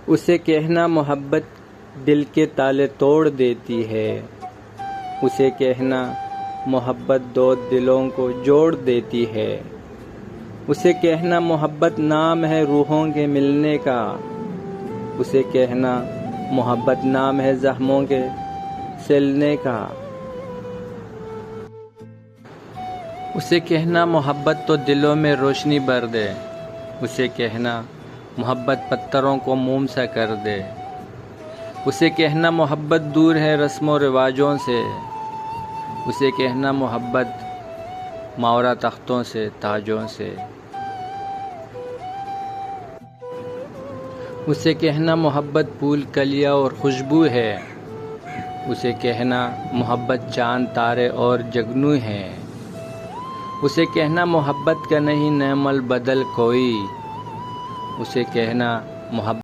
اسے کہنا محبت دل کے تالے توڑ دیتی ہے، اسے کہنا محبت دو دلوں کو جوڑ دیتی ہے، اسے کہنا محبت نام ہے روحوں کے ملنے کا، اسے کہنا محبت نام ہے زخموں کے سلنے کا، اسے کہنا محبت تو دلوں میں روشنی بھر دے، اسے کہنا محبت پتھروں کو موم سا کر دے، اسے کہنا محبت دور ہے رسم و رواجوں سے، اسے کہنا محبت ماورا تختوں سے تاجوں سے، اسے کہنا محبت پھول کلیاں اور خوشبو ہے، اسے کہنا محبت چاند تارے اور جگنو ہے، اسے کہنا محبت کا نہیں نعم البدل کوئی، اسے کہنا محبت